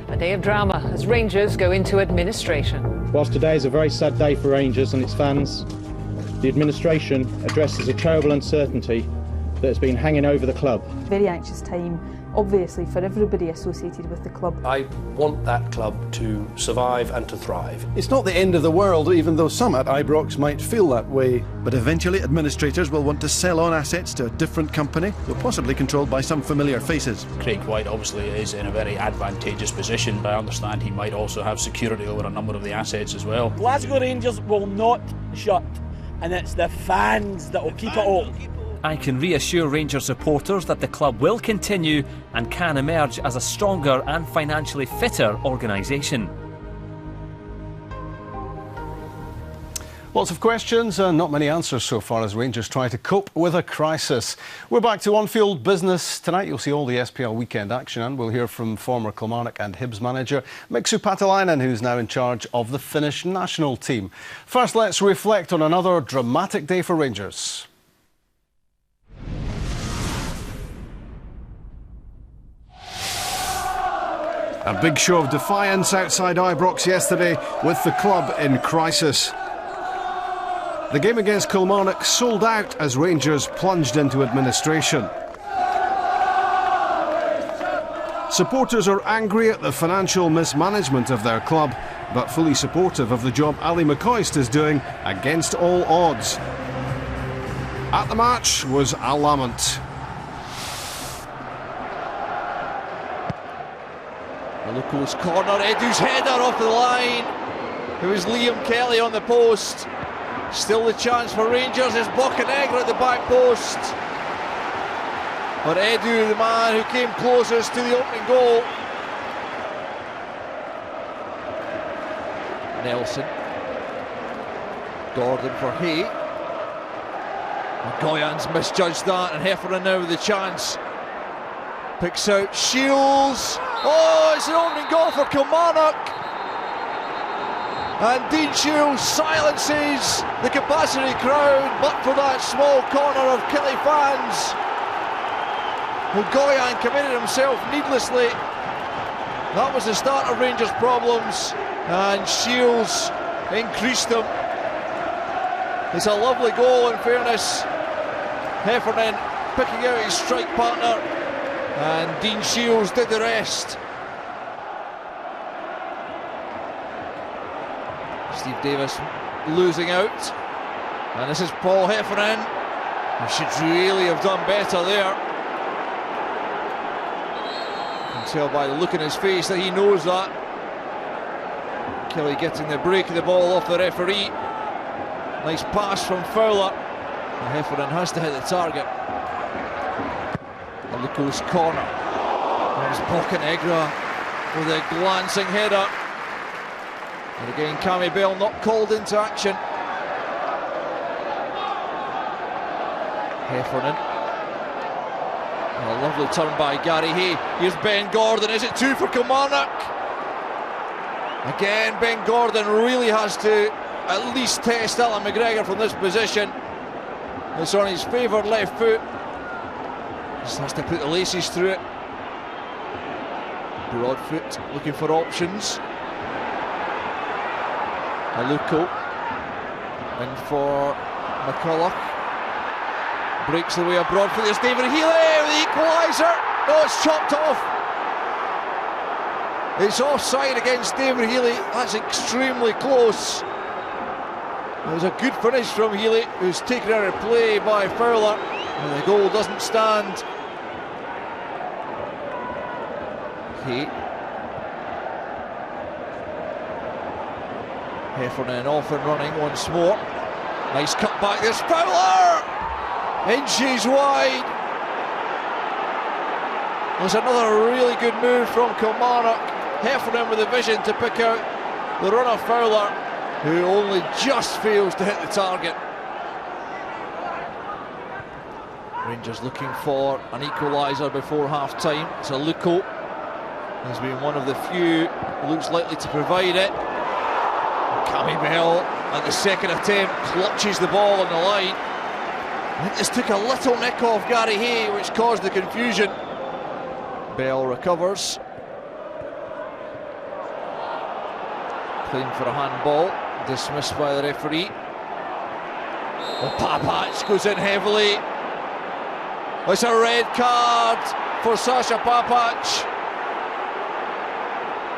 A day of drama as Rangers go into administration. Whilst today is a very sad day for Rangers and its fans, the administration addresses a terrible uncertainty that has been hanging over the club. Very anxious time, obviously, for everybody associated with the club. I want that club to survive and to thrive. It's not the end of the world, even though some at Ibrox might feel that way. But eventually administrators will want to sell on assets to a different company, though possibly controlled by some familiar faces. Craig White obviously is in a very advantageous position, but I understand he might also have security over a number of the assets as well. Glasgow Rangers will not shut, and it's the fans that will keep it up. I can reassure Rangers supporters that the club will continue and can emerge as a stronger and financially fitter organisation. Lots of questions and not many answers so far as Rangers try to cope with a crisis. We're back to on-field business. Tonight you'll see all the SPL weekend action and we'll hear from former Kilmarnock and Hibs manager Mixu Patalainen, who's now in charge of the Finnish national team. First, let's reflect on another dramatic day for Rangers. A big show of defiance outside Ibrox yesterday with the club in crisis. The game against Kilmarnock sold out as Rangers plunged into administration. Supporters are angry at the financial mismanagement of their club, but fully supportive of the job Ali McCoist is doing against all odds. At the match was a lament. Luko's corner, Edu's header off the line. It was Liam Kelly on the post. Still the chance for Rangers is Bocanegra at the back post. But Edu, the man who came closest to the opening goal. Nelson. Gordon for Hay. Goyan's misjudged that, and Heffernan now with the chance. Picks out Shields. Oh, it's an opening goal for Kilmarnock. And Dean Shields silences the capacity crowd, but for that small corner of Killie fans. Goyan committed himself needlessly. That was the start of Rangers' problems, and Shields increased them. It's a lovely goal, in fairness. Heffernan picking out his strike partner, and Dean Shields did the rest. Steve Davis losing out, and this is Paul Heffernan, who should really have done better there. You can tell by the look in his face that he knows that. Killie getting the break of the ball off the referee. Nice pass from Fowler, and Heffernan has to hit the target. Luko's corner. There's Bocanegra with a glancing header. And again, Cammy Bell not called into action. Heffernan. A lovely turn by Gary Hay. Here's Ben Gordon. Is it two for Kilmarnock? Again, Ben Gordon really has to at least test Alan McGregor from this position. It's on his favoured left foot. Just has to put the laces through it. Broadfoot looking for options. Aluko in for McCulloch. Breaks the way of Broadfoot. There's David Healy with the equaliser. No, it's chopped off. It's offside against David Healy. That's extremely close. It was a good finish from Healy, who's taken out of play by Fowler, and the goal doesn't stand. Hay. Heffernan off and running once more. Nice cut back, there's Fowler! Inches wide. There's another really good move from Kilmarnock. Heffernan with the vision to pick out the runner Fowler, who only just fails to hit the target. Rangers looking for an equaliser before half-time. It's Aluko. He's been one of the few who looks likely to provide it. Cammy Bell at the second attempt clutches the ball on the line. I think this took a little nick off Gary Hay, which caused the confusion. Bell recovers. Claimed for a handball, dismissed by the referee. Oh, Papac goes in heavily. It's a red card for Sasha Papac.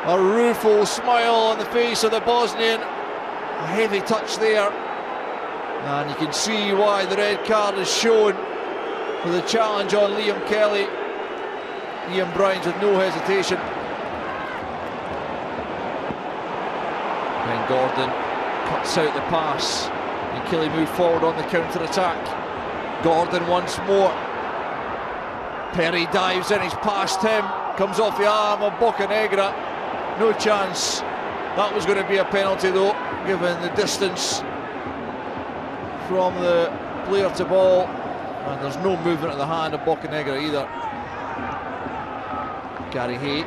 A rueful smile on the face of the Bosnian. A heavy touch there. And you can see why the red card is shown for the challenge on Liam Kelly. Ian Brines with no hesitation. Ben Gordon cuts out the pass. And Killie move forward on the counter-attack. Gordon once more. Perry dives in, he's past him. Comes off the arm of Bocanegra. No chance. That was going to be a penalty though, given the distance from the player to ball. And there's no movement of the hand of Bocanegra either. Gary Hay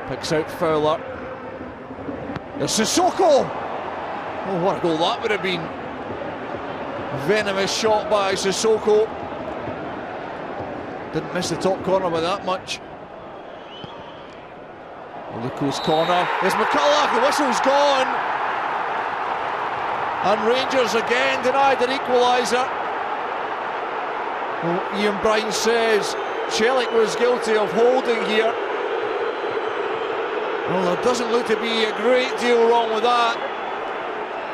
picks out Fowler. There's Sissoko! Oh, what a goal that would have been. Venomous shot by Sissoko. Didn't miss the top corner by that much. Luko's corner. There's McCulloch, the whistle's gone. And Rangers again denied an equaliser. Well, Ian Brines says Celik was guilty of holding here. Well, there doesn't look to be a great deal wrong with that.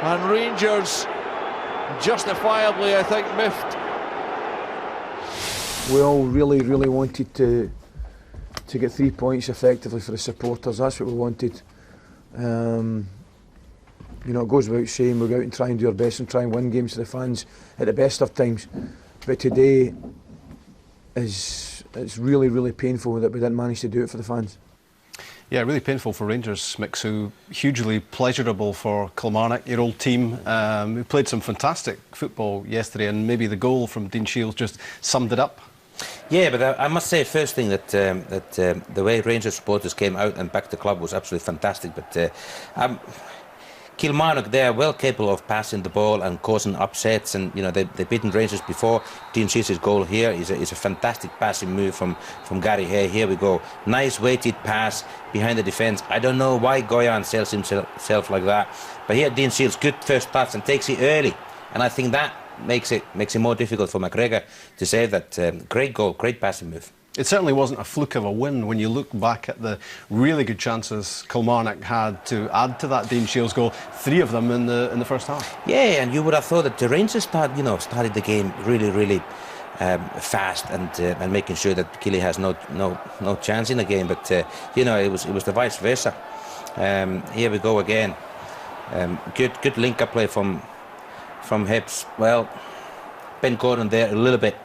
And Rangers justifiably, I think, miffed. We all really wanted to get 3 points effectively for the supporters. That's what we wanted. You know, it goes without saying we'll go out and try and do our best and try and win games for the fans at the best of times. But today it's really painful that we didn't manage to do it for the fans. Yeah, really painful for Rangers, Mixu. Hugely pleasurable for Kilmarnock, your old team, who played some fantastic football yesterday, and maybe the goal from Dean Shields just summed it up. Yeah, but I must say first thing that the way Rangers supporters came out and backed the club was absolutely fantastic. But Kilmarnock, they are well capable of passing the ball and causing upsets, and you know they've beaten Rangers before. Dean Shields' goal here is a fantastic passing move from Gary Hay. Here we go, nice weighted pass behind the defence. I don't know why Goyan sells himself like that, but here Dean Shields, good first touch and takes it early, and I think that makes it more difficult for McGregor to save that. Great goal, great passing move. It certainly wasn't a fluke of a win when you look back at the really good chances Kilmarnock had to add to that Dean Shields goal. 3 of them in the first half. Yeah, and you would have thought that the Rangers started the game really fast and making sure that Killie has no chance in the game. But you know, it was the vice versa. Here we go again. Good link-up play from Hibs. Well, Ben Gordon there a little bit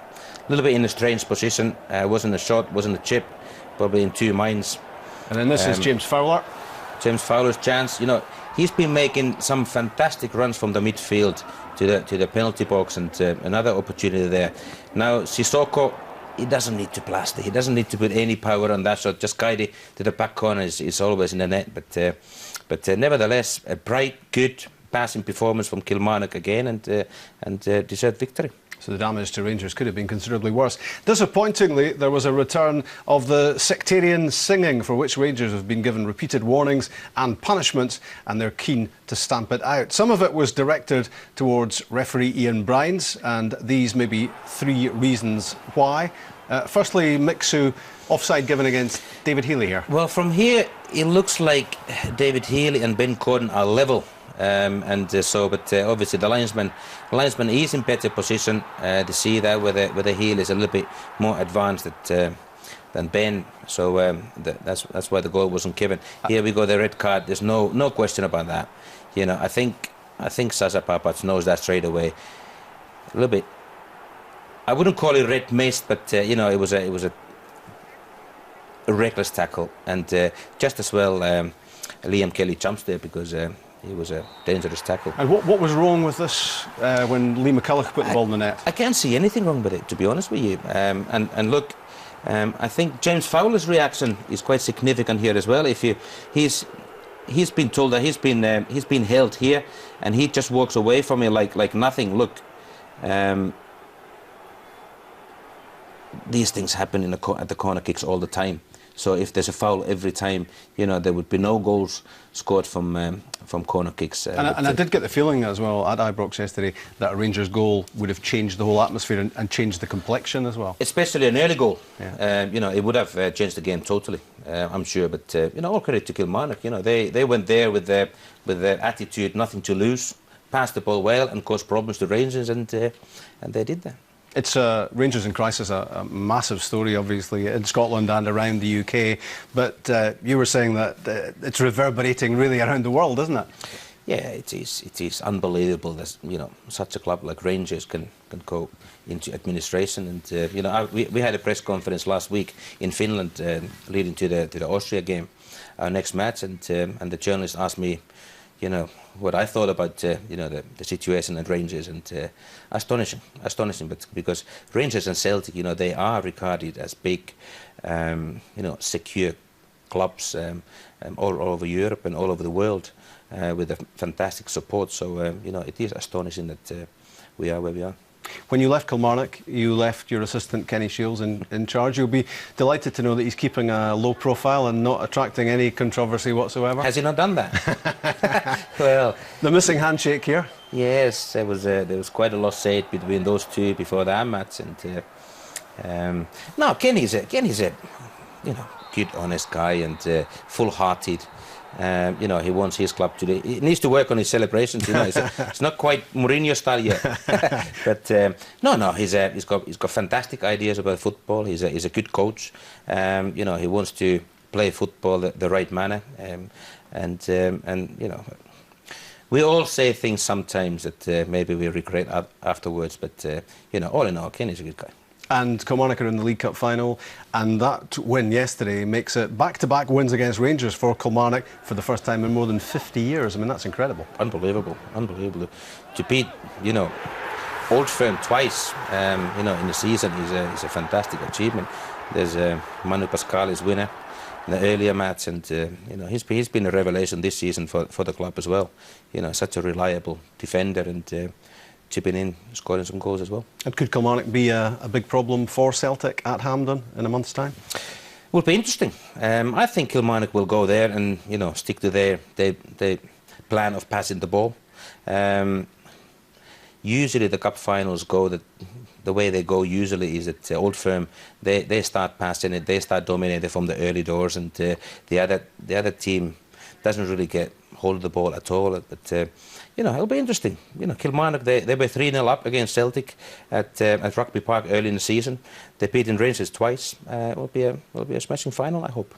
in a strange position. Wasn't a shot, wasn't a chip, probably in 2 minds. And then this is James Fowler. James Fowler's chance. You know, he's been making some fantastic runs from the midfield to the penalty box, and another opportunity there. Now Sissoko, he doesn't need to plaster. He doesn't need to put any power on that shot. Just guide it to the back corner is always in the net. But nevertheless, a bright, good passing performance from Kilmarnock again, and deserved victory. So the damage to Rangers could have been considerably worse. Disappointingly, there was a return of the sectarian singing, for which Rangers have been given repeated warnings and punishments, and they're keen to stamp it out. Some of it was directed towards referee Ian Brines, and these may be 3 reasons why. Firstly, Mixu, offside given against David Healy here. Well, from here, it looks like David Healy and Ben Gordon are level. But obviously the linesman is in better position to see that where the heel is a little bit more advanced than Ben. So that's why the goal wasn't given. Here we go, the red card. There's no question about that. You know, I think Sasa Papac knows that straight away. A little bit. I wouldn't call it red mist, but you know, it was a reckless tackle, and just as well Liam Kelly jumps there because. It was a dangerous tackle. And what was wrong with this when Lee McCulloch put the ball in the net? I can't see anything wrong with it, to be honest with you. And look, I think James Fowler's reaction is quite significant here as well. He's been told that he's been held here, and he just walks away from it like nothing. Look, these things happen at the corner kicks all the time. So if there's a foul every time, you know, there would be no goals scored from corner kicks. And I did get the feeling as well at Ibrox yesterday that a Rangers goal would have changed the whole atmosphere and changed the complexion as well. Especially an early goal. Yeah. You know, it would have changed the game totally, I'm sure. But, you know, all credit to Kilmarnock. You know, they went there with their attitude, nothing to lose, passed the ball well and caused problems to Rangers, and they did that. It's Rangers in crisis, a massive story, obviously, in Scotland and around the UK. But you were saying that it's reverberating really around the world, isn't it? Yeah, it is. It is unbelievable that, you know, such a club like Rangers can go into administration. And you know, we had a press conference last week in Finland, leading to the Austria game, our next match, and the journalist asked me, you know, what I thought about you know, the situation at Rangers, and astonishing, but because Rangers and Celtic, you know, they are regarded as big, you know, secure clubs all over Europe and all over the world, with a fantastic support. So you know, it is astonishing that we are where we are. When you left Kilmarnock, you left your assistant Kenny Shiels in charge. You'll be delighted to know that he's keeping a low profile and not attracting any controversy whatsoever. Has he not done that? Well, the missing handshake here. Yes, there was quite a lot said between those two before the match, and no, Kenny's a you know, good, honest guy, and full-hearted. You know, he wants his club to do. He needs to work on his celebrations. You know, it's not quite Mourinho style yet. But no, he's got fantastic ideas about football. He's a good coach. You know, he wants to play football the right manner. And you know, we all say things sometimes that maybe we regret afterwards. But you know, all in all, Kenny's a good guy. And Kilmarnock are in the League Cup final, and that win yesterday makes it back-to-back wins against Rangers for Kilmarnock for the first time in more than 50 years. I mean, that's incredible. Unbelievable, unbelievable. To beat, you know, Old Firm twice, you know, in the season is a fantastic achievement. There's Manu Pascali's winner in the earlier match, and you know, he's been a revelation this season for the club as well. You know, such a reliable defender, and chipping in, scoring some goals as well. And could Kilmarnock be a big problem for Celtic at Hampden in a month's time? Will be interesting. I think Kilmarnock will go there and, you know, stick to their plan of passing the ball. Usually the cup finals go the way they go usually is that Old Firm, they start passing it, they start dominating from the early doors, and the other team doesn't really get hold of the ball at all. But you know, it'll be interesting. You know, Kilmarnock, they were 3-0 up against Celtic at Rugby Park early in the season. They beat Rangers twice. It will be a smashing final, I hope.